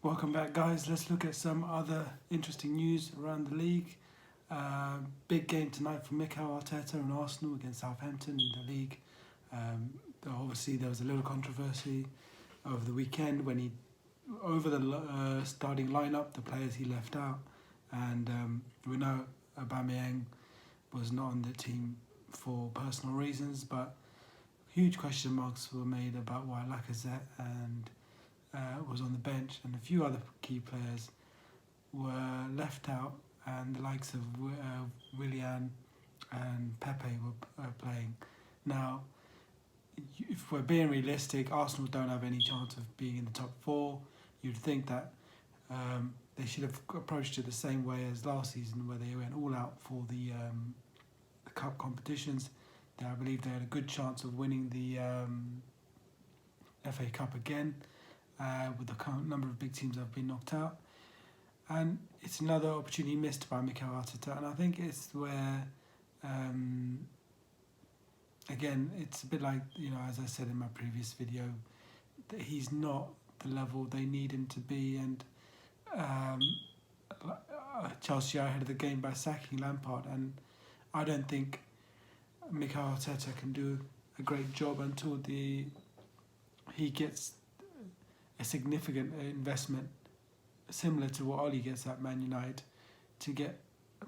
Welcome back, guys. Let's look at some other interesting news around the league. Big game tonight for Mikel Arteta and Arsenal against Southampton in the league. Obviously, there was a little controversy over the weekend when he, over the starting lineup, the players he left out, and we know Aubameyang was not on the team for personal reasons, but huge question marks were made about why Lacazette and was on the bench, and a few other key players were left out, and the likes of Willian and Pepe were playing. Now, if we're being realistic, Arsenal don't have any chance of being in the top four. You'd think that they should have approached it the same way as last season, where they went all out for the cup competitions. I believe they had a good chance of winning the FA Cup again. With the current number of big teams that have been knocked out. And it's another opportunity missed by Mikel Arteta. And I think it's where, again, it's a bit like, as I said in my previous video, that he's not the level they need him to be. And Chelsea are ahead of the game by sacking Lampard. And I don't think Mikel Arteta can do a great job until he gets a significant investment similar to what Oli gets at Man United to get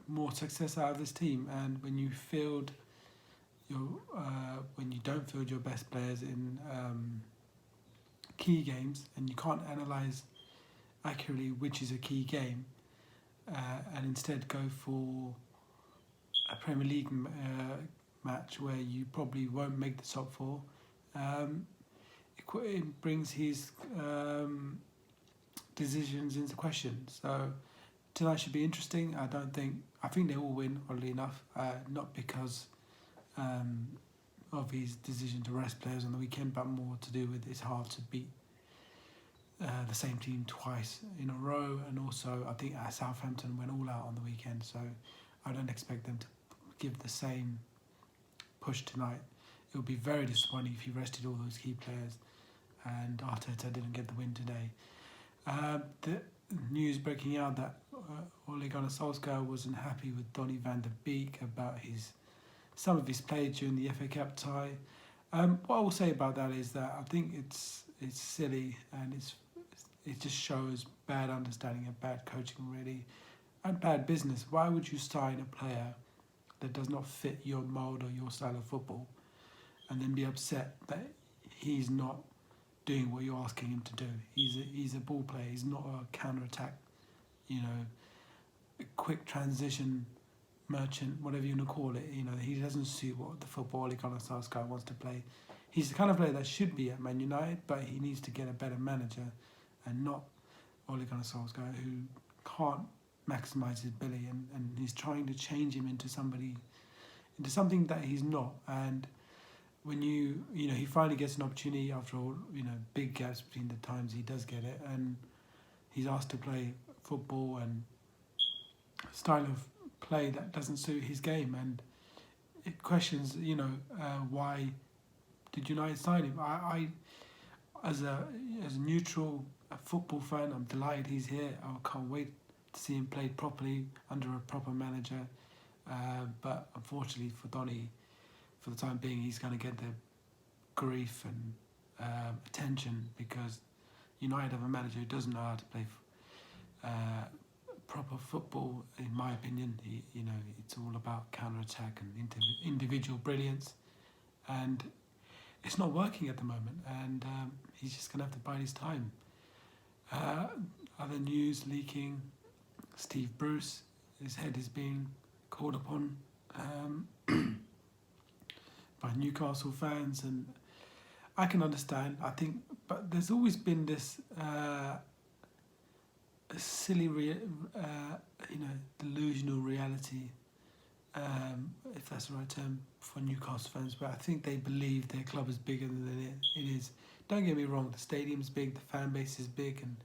more success out of this team. And when you don't field your best players in key games, and you can't analyse accurately which is a key game, and instead go for a Premier League match where you probably won't make the top four, it brings his decisions into question. So tonight should be interesting. I think they will win, oddly enough, not because of his decision to rest players on the weekend, but more to do with it's hard to beat the same team twice in a row. And also, I think Southampton went all out on the weekend, so I don't expect them to give the same push tonight. It would be very disappointing if he rested all those key players and Arteta didn't get the win today. The news breaking out that Ole Gunnar Solskjaer wasn't happy with Donny van der Beek about some of his play during the FA Cup tie. What I will say about that is that I think it's silly, and it just shows bad understanding and bad coaching, really, and bad business. Why would you sign a player that does not fit your mould or your style of football, and then be upset that he's not doing what you're asking him to do? He's a ball player. He's not a counter-attack, a quick transition merchant, whatever you want to call it. He doesn't suit what the football Ole Gunnar Solskjaer wants to play. He's the kind of player that should be at Man United, but he needs to get a better manager, and not Ole Gunnar Solskjaer, who can't maximise his ability, and he's trying to change him into something that he's not. And when he finally gets an opportunity after all, big gaps between the times he does get it, and he's asked to play football and style of play that doesn't suit his game, and it questions, why did United sign him? I as a neutral football fan, I'm delighted he's here. I can't wait to see him played properly under a proper manager, but unfortunately for Donny, for the time being, he's going to get the grief and attention because United have a manager who doesn't know how to play proper football. In my opinion, it's all about counter-attack and individual brilliance, and it's not working at the moment. And he's just going to have to bide his time. Other news leaking: Steve Bruce, his head is being called upon by Newcastle fans, and I can understand. I think, but there's always been this silly, delusional reality, if that's the right term for Newcastle fans. But I think they believe their club is bigger than it is. Don't get me wrong; the stadium's big, the fan base is big, and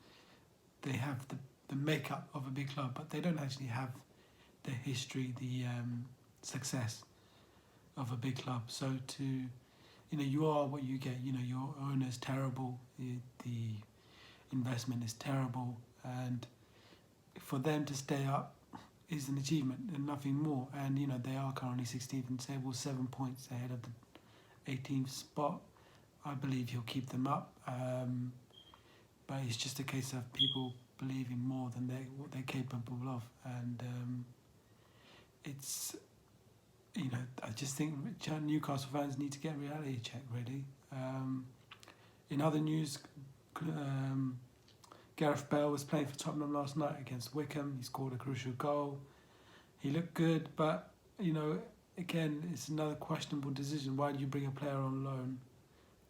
they have the makeup of a big club, but they don't actually have the history, the success of a big club. So you are what you get. Your owner's terrible. The investment is terrible, and for them to stay up is an achievement and nothing more. And they are currently 16th in the table, 7 points ahead of the 18th spot. I believe he'll keep them up, but it's just a case of people believing more than what they're capable of, and it's I just think Newcastle fans need to get a reality check, really. In other news, Gareth Bale was playing for Tottenham last night against Wickham. He scored a crucial goal. He looked good, but again, it's another questionable decision. Why do you bring a player on loan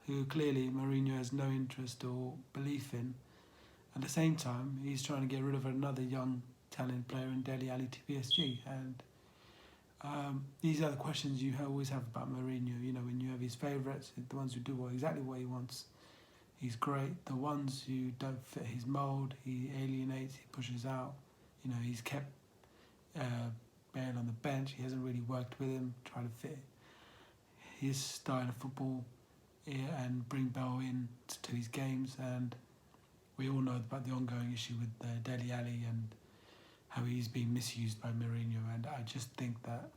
who clearly Mourinho has no interest or belief in? At the same time, he's trying to get rid of another young, talented player in Dele Alli to PSG. And these are the questions you always have about Mourinho. When you have his favourites, the ones who do exactly what he wants, he's great. The ones who don't fit his mould, he alienates, he pushes out. He's kept Bale on the bench. He hasn't really worked with him, trying to fit his style of football and bring Bale in to his games. And we all know about the ongoing issue with Dele Alli and how he's being misused by Mourinho. And I just think that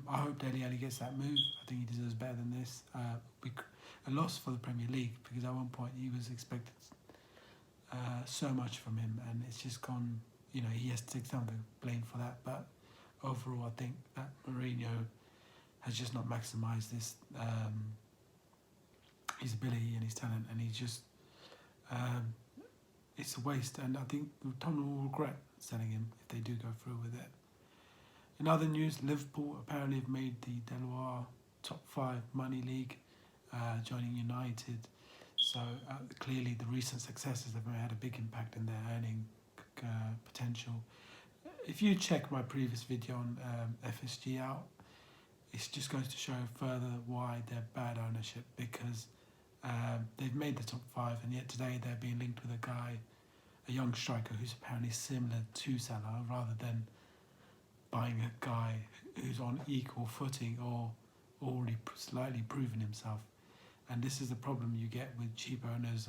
I hope Dele Alli gets that move. I think he deserves better than this. A loss for the Premier League, because at one point he was expected so much from him, and it's just gone. He has to take some of the blame for that. But overall, I think that Mourinho has just not maximised this his ability and his talent, and he's just it's a waste. And I think Tottenham will regret selling him if they do go through with it. In other news, Liverpool apparently have made the Deloitte top 5 money league, joining United. So clearly the recent successes have had a big impact in their earning potential. If you check my previous video on FSG out, it just goes to show further why they're bad ownership, because they've made the top 5, and yet today they're being linked with a young striker who's apparently similar to Salah, rather than buying a guy who's on equal footing or already slightly proven himself. And this is the problem you get with cheap owners,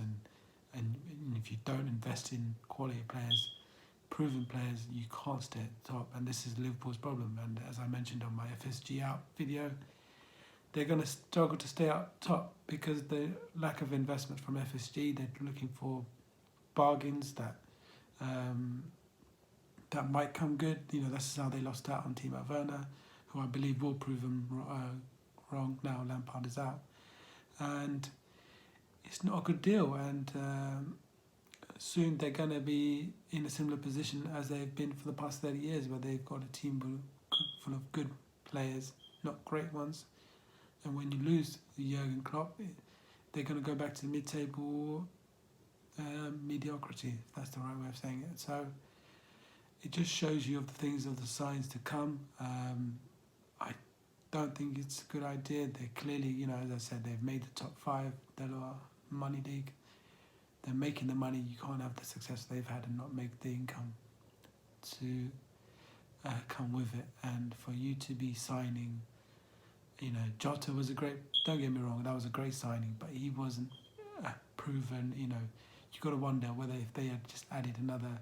and if you don't invest in quality players, proven players, you can't stay at the top. And this is Liverpool's problem. And as I mentioned on my FSG out video, they're going to struggle to stay up top because the lack of investment from FSG. They're looking for bargains that might come good. That's how they lost out on Timo Werner, who I believe will prove them wrong now Lampard is out. And it's not a good deal, and soon they're going to be in a similar position as they've been for the past 30 years, where they've got a team full of good players, not great ones. And when you lose Jurgen Klopp, they're going to go back to mid-table mediocrity, if that's the right way of saying it. So it just shows you of the signs to come. I don't think it's a good idea. They clearly, as I said, they've made the top 5. They're a money league. They're making the money. You can't have the success they've had and not make the income to come with it. And for you to be signing, Jota was don't get me wrong, that was a great signing, but he wasn't proven. You got to wonder whether if they had just added another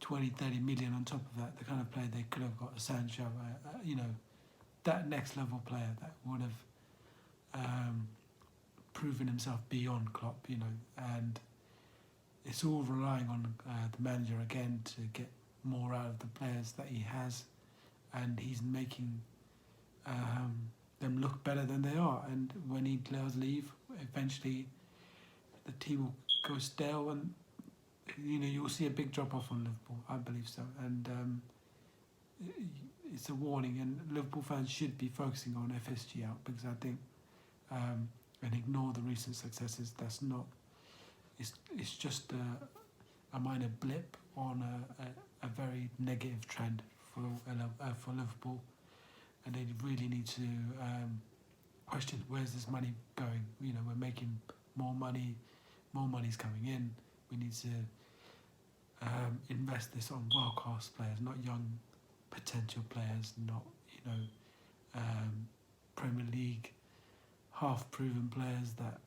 20, 30 million on top of that, the kind of player they could have got, a Sancho, that next level player that would have proven himself beyond Klopp, and it's all relying on the manager again to get more out of the players that he has, and he's making them look better than they are. And when he does leave, eventually the team will go stale, and you'll see a big drop off on Liverpool. I believe so, and it's a warning. And Liverpool fans should be focusing on FSG out, because I think and ignore the recent successes. That's not. It's just a minor blip on a very negative trend for Liverpool, and they really need to question, where's this money going? We're making more money, more money's coming in. We need to invest this on world-class players, not young potential players, not Premier League half-proven players that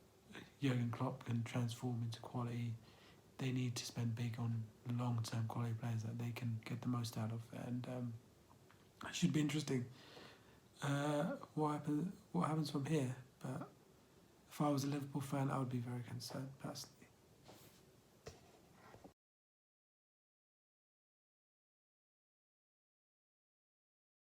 Jurgen Klopp can transform into quality they need to spend big on long-term quality players that they can get the most out of, and it should be interesting. What happens from here? But if I was a Liverpool fan, I would be very concerned personally.